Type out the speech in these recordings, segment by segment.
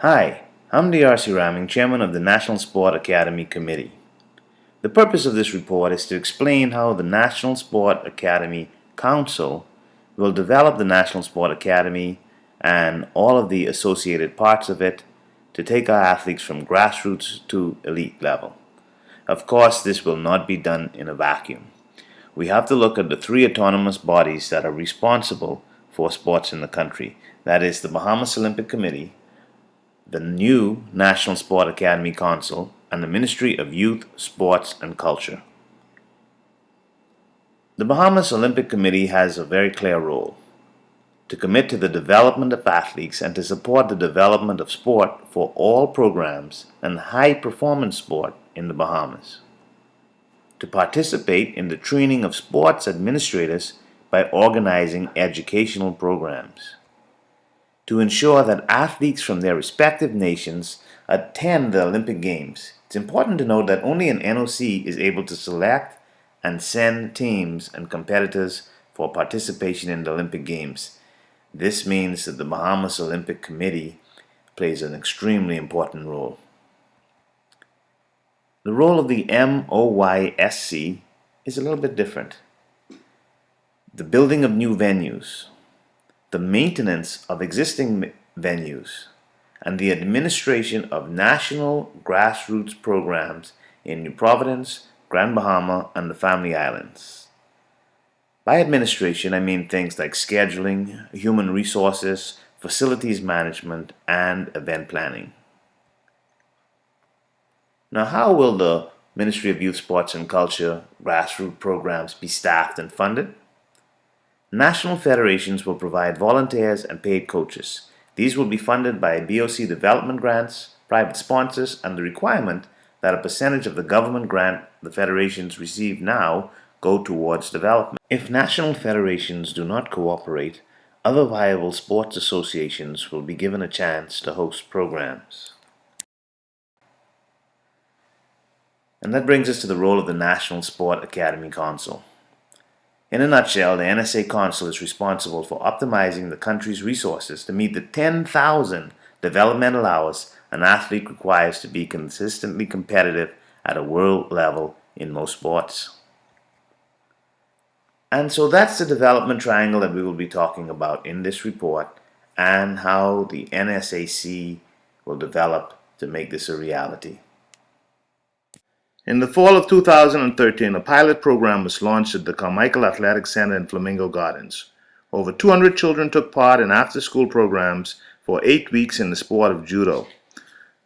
Hi, I'm D.R.C. Raming, Chairman of the National Sport Academy Committee. The purpose of this report is to explain how the National Sport Academy Council will develop the National Sport Academy and all of the associated parts of it to take our athletes from grassroots to elite level. Of course, this will not be done in a vacuum. We have to look at the three autonomous bodies that are responsible for sports in the country. That is the Bahamas Olympic Committee, the new National Sport Academy Council, and the Ministry of Youth, Sports and Culture. The Bahamas Olympic Committee has a very clear role: to commit to the development of athletes and to support the development of sport for all programs and high-performance sport in the Bahamas, to participate in the training of sports administrators by organizing educational programs, to ensure that athletes from their respective nations attend the Olympic Games. It's important to note that only an NOC is able to select and send teams and competitors for participation in the Olympic Games. This means that the Bahamas Olympic Committee plays an extremely important role. The role of the MOYSC is a little bit different. The building of new venues, the maintenance of existing venues, and the administration of national grassroots programs in New Providence, Grand Bahama, and the Family Islands. By administration, I mean things like scheduling, human resources, facilities management, and event planning. Now, how will the Ministry of Youth, Sports and Culture grassroots programs be staffed and funded? National federations will provide volunteers and paid coaches. These will be funded by BOC development grants, private sponsors, and the requirement that a percentage of the government grant the federations receive now go towards development. If national federations do not cooperate, other viable sports associations will be given a chance to host programs. And that brings us to the role of the National Sport Academy Council. In a nutshell, the NSA Council is responsible for optimizing the country's resources to meet the 10,000 developmental hours an athlete requires to be consistently competitive at a world level in most sports. And so that's the development triangle that we will be talking about in this report, and how the NSAC will develop to make this a reality. In the fall of 2013, a pilot program was launched at the Carmichael Athletic Center in Flamingo Gardens. Over 200 children took part in after-school programs for 8 weeks in the sport of judo.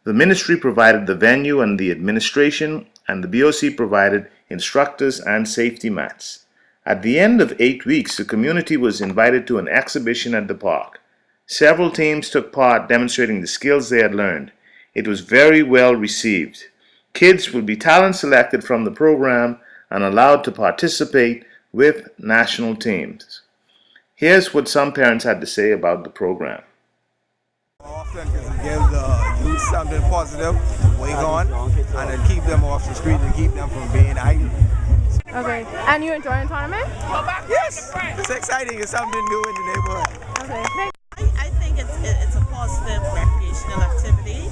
The ministry provided the venue and the administration, and the BOC provided instructors and safety mats. At the end of 8 weeks, the community was invited to an exhibition at the park. Several teams took part, demonstrating the skills they had learned. It was very well received. Kids will be talent selected from the program and allowed to participate with national teams. Here's what some parents had to say about the program. Often because it gives the youth something positive to wake on and to keep them off the street and keep them from being idle. Okay, and you enjoying the tournament? Yes, it's exciting. It's something new in the neighborhood. Okay. I think it's a positive recreational activity.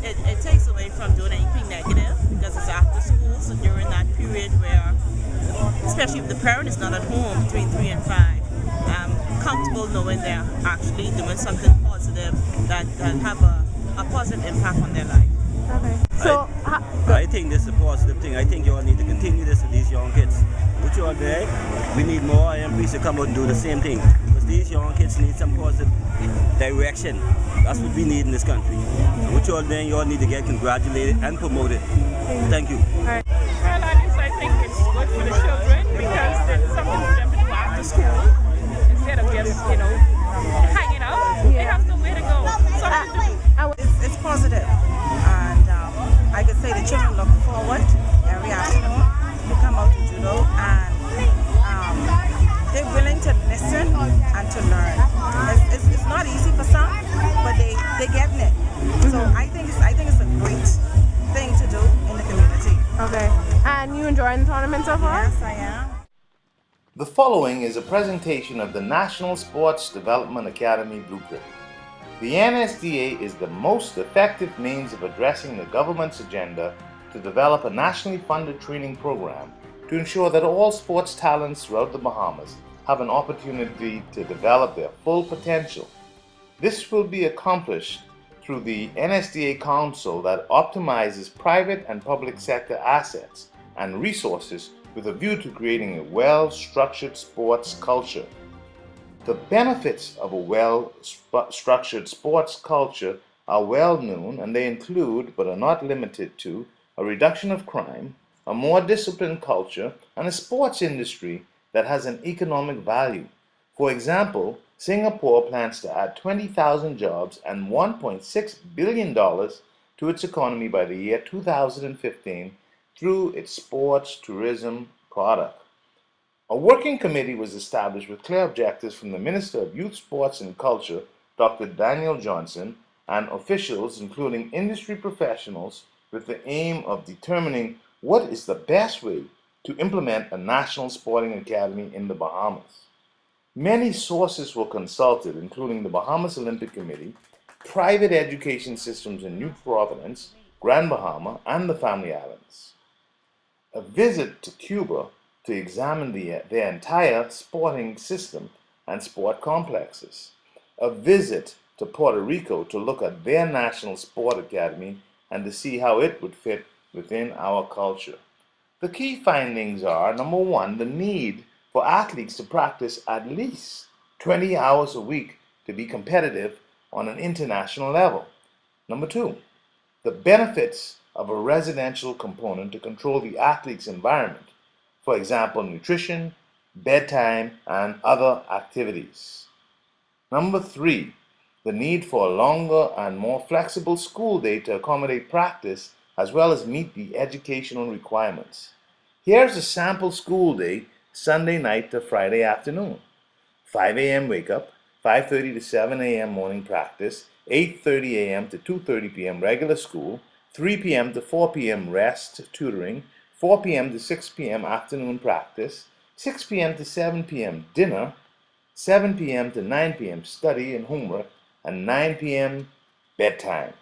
It takes away from doing anything negative because it's after school, so during that period where, especially if the parent is not at home between 3 and 5, comfortable knowing they're actually doing something positive that have a positive impact on their life. Okay. So, I think this is a positive thing. I think you all need to continue this with these young kids. What you all there, we need more IMPs to come out and do the same thing. Because these young kids need some positive direction. That's what we need in this country. And what you all doing, you all need to get congratulated and promoted. Thank you. all right. Well, at least I think it's good for the children because it's something for them to do after school instead of just, hanging out. They have nowhere to go. Something to do. It's positive, and I could say the children look forward every afternoon to come out to judo, and they're willing to listen and to learn. It's not easy for some, but they're getting it. So I think it's a great thing to do in the community. Okay. And you enjoying the tournament so far? Yes, I am. The following is a presentation of the National Sports Development Academy Blueprint. The NSDA is the most effective means of addressing the government's agenda to develop a nationally funded training program to ensure that all sports talents throughout the Bahamas have an opportunity to develop their full potential. This will be accomplished through the NSDA Council that optimizes private and public sector assets and resources with a view to creating a well-structured sports culture. The benefits of a well-structured sports culture are well known, and they include, but are not limited to, a reduction of crime, a more disciplined culture, and a sports industry that has an economic value. For example, Singapore plans to add 20,000 jobs and $1.6 billion to its economy by the year 2015 through its sports tourism product. A working committee was established with clear objectives from the Minister of Youth, Sports and Culture, Dr. Daniel Johnson, and officials including industry professionals with the aim of determining what is the best way to implement a national sporting academy in the Bahamas. Many sources were consulted, including the Bahamas Olympic Committee, private education systems in New Providence, Grand Bahama, and the Family Islands. A visit to Cuba to examine their entire sporting system and sport complexes. A visit to Puerto Rico to look at their national sport academy and to see how it would fit within our culture. The key findings are, number one, the need for athletes to practice at least 20 hours a week to be competitive on an international level. Number two, the benefits of a residential component to control the athlete's environment. For example, nutrition, bedtime, and other activities. Number three, the need for a longer and more flexible school day to accommodate practice as well as meet the educational requirements. Here's a sample school day, Sunday night to Friday afternoon. 5 a.m. wake up, 5:30 to 7 a.m. morning practice, 8:30 a.m. to 2:30 p.m. regular school, 3 p.m. to 4 p.m. rest, tutoring, 4 p.m. to 6 p.m. afternoon practice, 6 p.m. to 7 p.m. dinner, 7 p.m. to 9 p.m. study and homework, and 9 p.m. bedtime.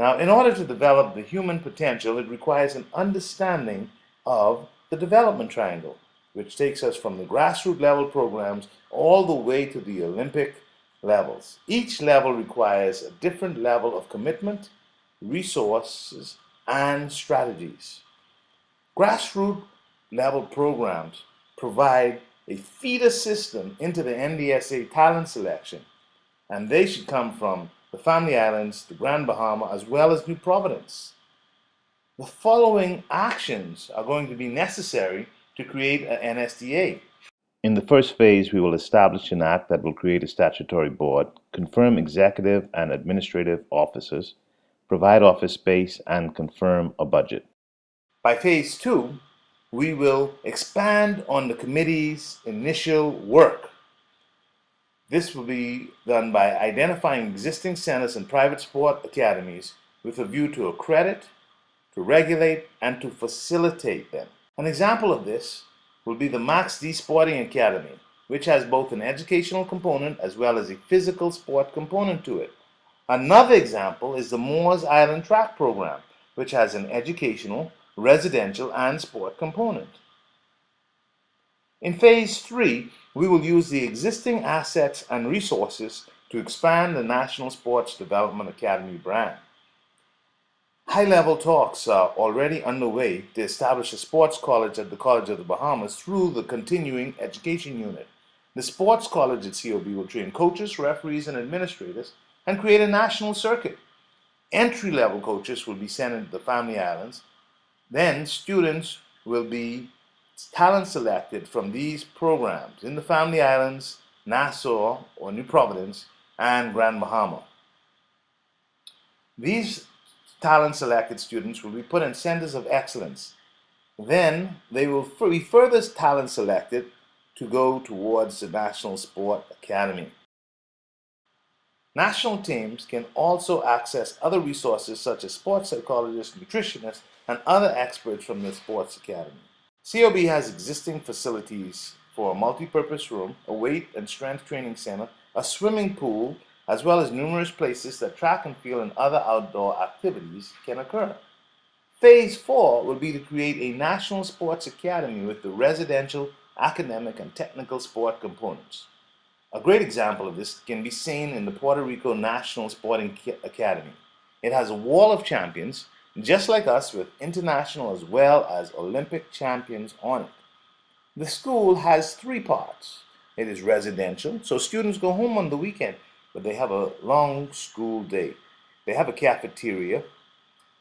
Now, in order to develop the human potential, it requires an understanding of the development triangle, which takes us from the grassroots level programs all the way to the Olympic levels. Each level requires a different level of commitment, resources, and strategies. Grassroots level programs provide a feeder system into the NDSA talent selection, and they should come from the Family Islands, the Grand Bahama, as well as New Providence. The following actions are going to be necessary to create an NSDA. In the first phase, we will establish an act that will create a statutory board, confirm executive and administrative officers, provide office space, and confirm a budget. By phase two, we will expand on the committee's initial work. This will be done by identifying existing centers and private sport academies with a view to accredit, to regulate, and to facilitate them. An example of this will be the Max D Sporting Academy, which has both an educational component as well as a physical sport component to it. Another example is the Moores Island Track Program, which has an educational, residential, and sport component. In phase 3, we will use the existing assets and resources to expand the National Sports Development Academy brand. High-level talks are already underway to establish a sports college at the College of the Bahamas through the Continuing Education Unit. The sports college at COB will train coaches, referees, and administrators and create a national circuit. Entry-level coaches will be sent into the Family Islands. Then students will be talent selected from these programs in the Family Islands, Nassau or New Providence, and Grand Bahama. These talent selected students will be put in centers of excellence. Then they will be further talent selected to go towards the National Sport Academy. National teams can also access other resources such as sports psychologists, nutritionists, and other experts from the Sports Academy. COB has existing facilities for a multi-purpose room, a weight and strength training center, a swimming pool, as well as numerous places that track and field and other outdoor activities can occur. Phase 4 will be to create a national sports academy with the residential, academic, and technical sport components. A great example of this can be seen in the Puerto Rico National Sporting Academy. It has a wall of champions, just like us, with international as well as Olympic champions on it. The school has 3 parts. It is residential, so students go home on the weekend, but they have a long school day. They have a cafeteria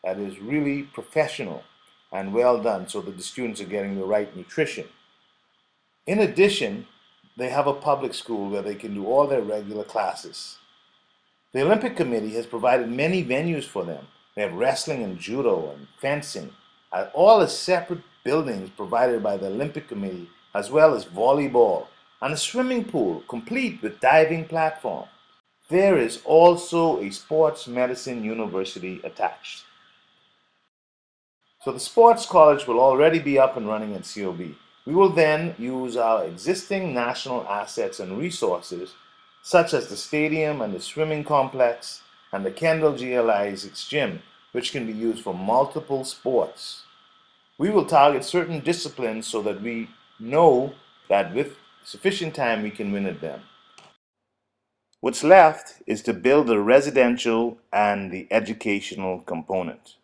that is really professional and well done so that the students are getting the right nutrition. In addition, they have a public school where they can do all their regular classes. The Olympic Committee has provided many venues for them. They have wrestling and judo and fencing, all as separate buildings provided by the Olympic Committee, as well as volleyball and a swimming pool complete with diving platform. There is also a sports medicine university attached. So the sports college will already be up and running at COB. We will then use our existing national assets and resources, such as the stadium and the swimming complex and the Kendall GLI's gym, which can be used for multiple sports. We will target certain disciplines so that we know that with sufficient time we can win at them. What's left is to build the residential and the educational component.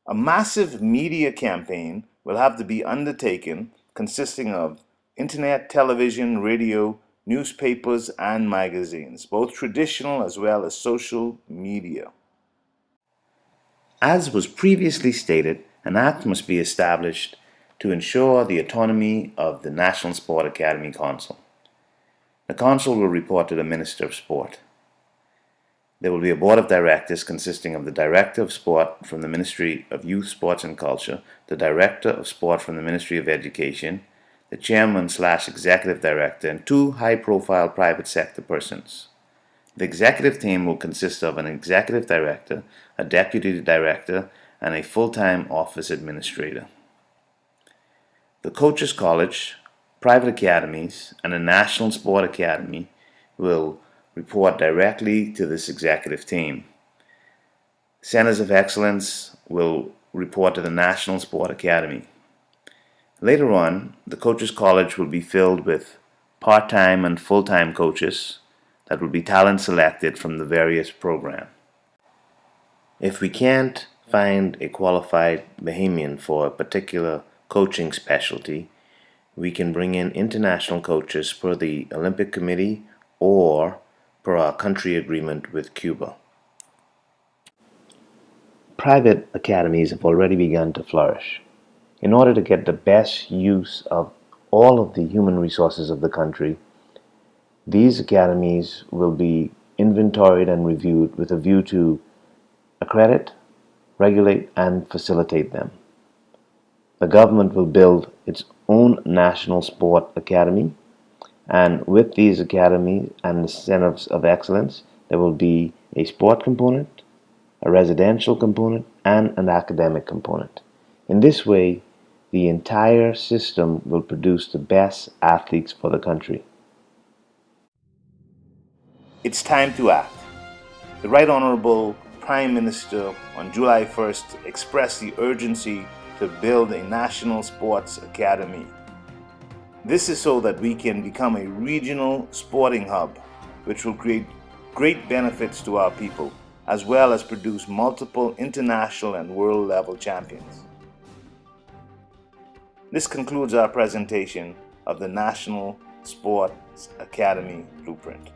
A massive media campaign will have to be undertaken consisting of internet, television, radio, newspapers, and magazines, both traditional as well as social media. As was previously stated, an act must be established to ensure the autonomy of the National Sport Academy Council. The Council will report to the Minister of Sport. There will be a board of directors consisting of the Director of Sport from the Ministry of Youth, Sports and Culture, the Director of Sport from the Ministry of Education, the Chairman/Executive Director, and 2 high-profile private sector persons. The executive team will consist of an executive director, a deputy director, and a full-time office administrator. The Coaches College, private academies, and a National Sport Academy will report directly to this executive team. Centers of Excellence will report to the National Sport Academy. Later on, the Coaches College will be filled with part-time and full-time coaches that will be talent selected from the various programs. If we can't find a qualified Bahamian for a particular coaching specialty, we can bring in international coaches per the Olympic Committee or per our country agreement with Cuba. Private academies have already begun to flourish. In order to get the best use of all of the human resources of the country, these academies will be inventoried and reviewed with a view to accredit, regulate, and facilitate them. The government will build its own National Sport Academy, and with these academies and the centers of excellence, there will be a sport component, a residential component, and an academic component. In this way, the entire system will produce the best athletes for the country. It's time to act. The Right Honorable Prime Minister on July 1st expressed the urgency to build a national sports academy. This is so that we can become a regional sporting hub, which will create great benefits to our people, as well as produce multiple international and world level champions. This concludes our presentation of the National Sports Academy Blueprint.